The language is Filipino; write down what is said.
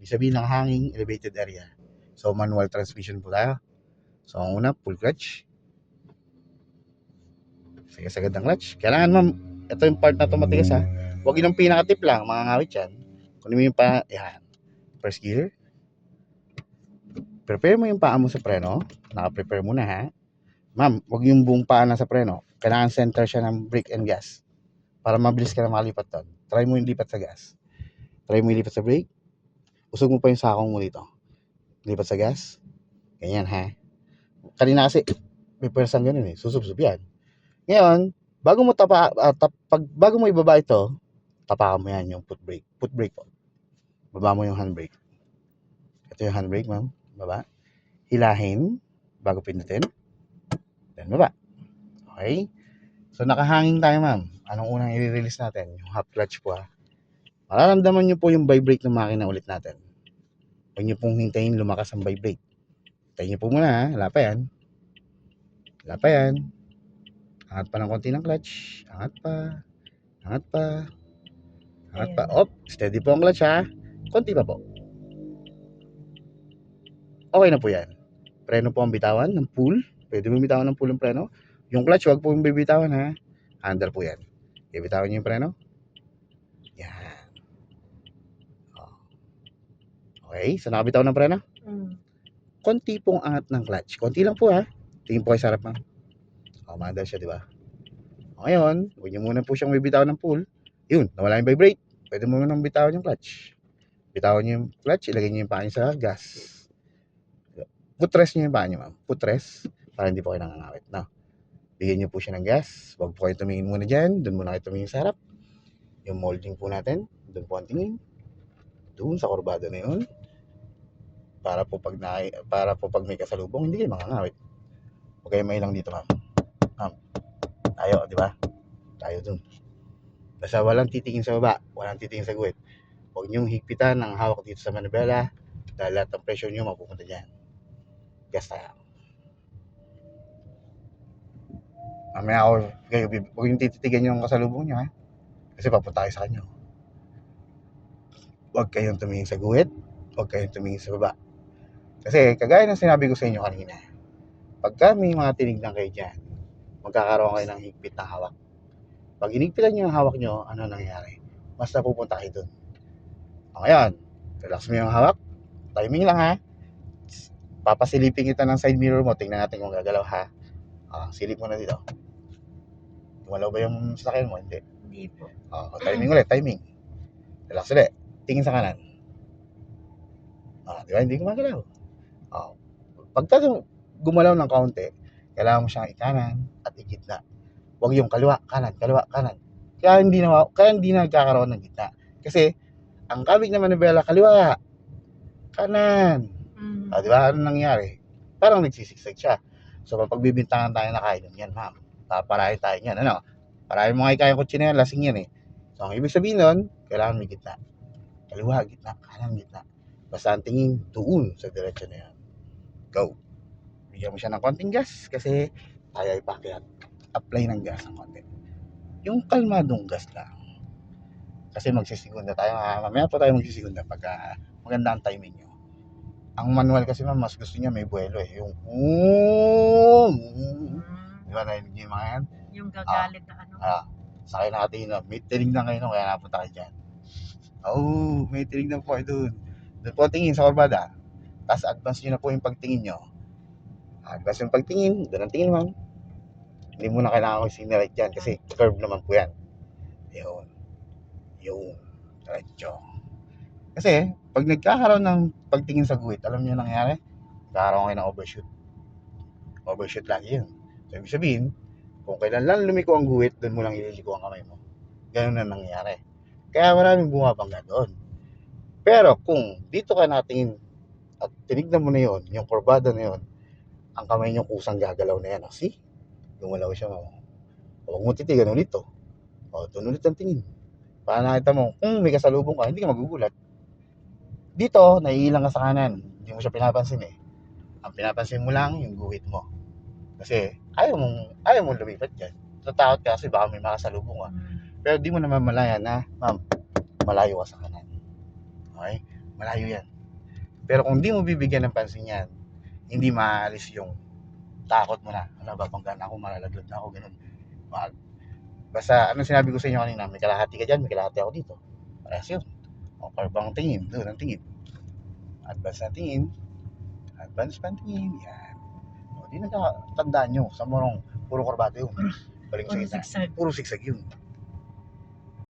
Ibig sabihin ng hanging elevated area. So, manual transmission po tayo. So, ang una, full clutch. Sige, sagad ang clutch. Kailangan, ma'am, ito yung part na ito matigas, ha. Huwag yun ang pinaka-tip lang, mga ngawit yan. Kunin mo yung pa, yan. First gear. Prepare mo yung paa mo sa preno. Naka-prepare muna, ha. Ma'am, huwag yung buong paa na sa preno. Kailangan center siya ng brake and gas. Para mabilis ka na makalipat doon. Try mo yung lipat sa gas. Try mo yung lipat sa brake. Usog mo pa yung sakong mo dito. Lipat sa gas. Ganyan, ha. Kanina kasi, may pwersang ganun eh. Susubsob yan. Ngayon, bago mo ibaba ito, tapakan mo yan yung foot brake. Foot brake po. Baba mo yung handbrake. Ito yung handbrake, ma'am. Baba. Hilahin bago pindutin. Then baba. Okay? So nakahanging tayo, ma'am. Anong unang i-release natin? Yung half clutch po, ha. Mararamdaman nyo po yung vibrate ng makina ulit natin. Huwag nyo pong hintayin lumakas ang vibrate. Hintayin nyo po muna, ha. Wala pa yan. Wala pa yan. Angat pa ng konti ng clutch. Angat pa. Angat pa. Angat pa. Op, steady po ang clutch, ha. Konti pa po. Okay na po yan. Preno po ang bitawan ng pull. Pwede mo bitawan ng pull ng preno. Yung clutch, wag po yung bibitawan, ha. Handle po yan. Bibitawan nyo yung preno. Yan. Okay, so nakabitaw ng preno. Konti pong angat ng clutch. Konti lang po, ha. Tingin po kayo sarap, ma'am. Mandal siya, di ba? Ngayon, huwag nyo muna po siyang bibitawan ng pull. Yun, nawala yung vibrate. Pwede mo nang bitawan yung clutch. Bitawan nyo yung clutch, ilagay nyo yung paa nyo sa gas. Putres nyo yung paa nyo, ma'am. Putres, para hindi po kayo nangangawit. No? Bigyan nyo po siya ng gas. Huwag po kayo tumingin muna dyan. Doon muna kayo tumingin sa harap. Yung molding po natin, doon po ang tingin. Doon sa kurbado na yun. Para po pag may kasalubong, hindi kayo mangangawit. Huwag kayo mailang dito, ma'am. Tayo, di ba? Tayo dun. Basta walang titingin sa baba, walang titingin sa guhit. Huwag niyong higpitan ng hawak dito sa manibela dahil lahat ng pressure niyo mapupunta dyan. Gas tayo. Mamaya huwag yung tititigan yung kasalubong niyo, ha? Kasi papunta kayo sa kanyo. Huwag kayong tumingin sa guhit, huwag kayong tumingin sa baba. Kasi kagaya ng sinabi ko sa inyo kanina, pagka may mga tinignan kayo dyan, magkakaroon kayo ng higpit na hawak. Pag hinigpitan nyo yung hawak nyo, ano nangyayari? Mas napupunta kayo dun. Ngayon, relax mo yung hawak. Timing lang, ha. Papasilipin kita ng side mirror mo. Tingnan natin kung gagalaw, ha. Silip mo na dito. Gumalaw ba yung sasakyan mo? Hindi. Hindi po. Timing ulit, timing. Relax ulit. Tingin sa kanan. Di ba? Hindi gumagalaw. Pagka gumalaw ng kaunti, kailangan mo siyang ikanan at igitna. Huwag yung kaliwa, kanan, kaliwa, kanan. Kaya hindi nagkakaroon ng gitna. Kasi, ang kabig na manibela, kaliwa, kanan. Di ba? Ano nangyari? Parang nagsisiksik siya. So, pagbibintangan tayo na kaya yan, ma'am. Paparahin tayo yan. Ano? Parahin mo nga kaya kotse na yan, lasing yan eh. So, ang ibig sabihin nun, kailangan may gitna. Kaliwa, gitna, kanan, gitna. Basta ang tingin, doon sa diretsyon na yan. Go. Bigyan mo siya ng konting gas kasi tayo ay pakyat. Apply ng gas ng konti. Yung kalmadong gas lang. Kasi magsisigunda tayo. Mamaya po tayo magsisigunda pagka maganda ang timing nyo. Ang manual kasi mas gusto niya may buwelo eh. Yung di ba narinig niyo yung mga yan? Yung gagalit na ano. Sakay natin yun. May tinignan kayo nung kaya napunta kayo dyan. May tinignan po kayo dun. Doon po tingin sa kurbada. Tapos advance nyo na po yung pagtingin nyo. Advance yung pagtingin. Doon ang tingin, ma'am. Hindi mo na kailangan mag-signalite dyan kasi curve naman po yan. Yun. Diretso. Kasi, pag nagkakaroon ng pagtingin sa guhit, alam niyo nangyari? Nagkakaroon kayo ng overshoot. Overshoot lagi yun. So, ibig sabihin, kung kailan lang lumiko ang guhit, doon mo lang ililiko ang kamay mo. Ganun na nangyari. Kaya maraming bumabangga doon. Pero kung dito ka natingin at tinignan mo na yun, yung kurbada na yun, ang kamay nyo kusang gagalaw na yan. See? Gumalaw siya. Huwag mo titigan ulit to. Doon ulit ang tingin. Para nakita mo, kung may kasalubong ka, hindi ka magugulat. Dito, naiilang ka sa kanan. Hindi mo siya pinapansin eh. Ang pinapansin mo lang, yung guhit mo. Kasi, ayaw mong lumipat dyan. Natatakot ka kasi baka may makasalubong ka. Pero di mo naman malaya na, ma'am, malayo ka sa kanan. Okay? Malayo yan. Pero kung hindi mo bibigyan ng pansin yan, hindi maalis yung takot mo na, ano, babangga na ako, malalaglag na ako, ganun. Wag. Basta, anong sinabi ko sa inyo kanina, may kalahati ka dyan, may kalahati ako dito. Parehas yun. O, parbang tingin, doon ang tingin. Advance na tingin, advance pa tingin, yan. O, di nagkatandaan nyo, sa morong, puro korbate yun. Baling sa Puro gitna. sigsag. Puro sigsag yun.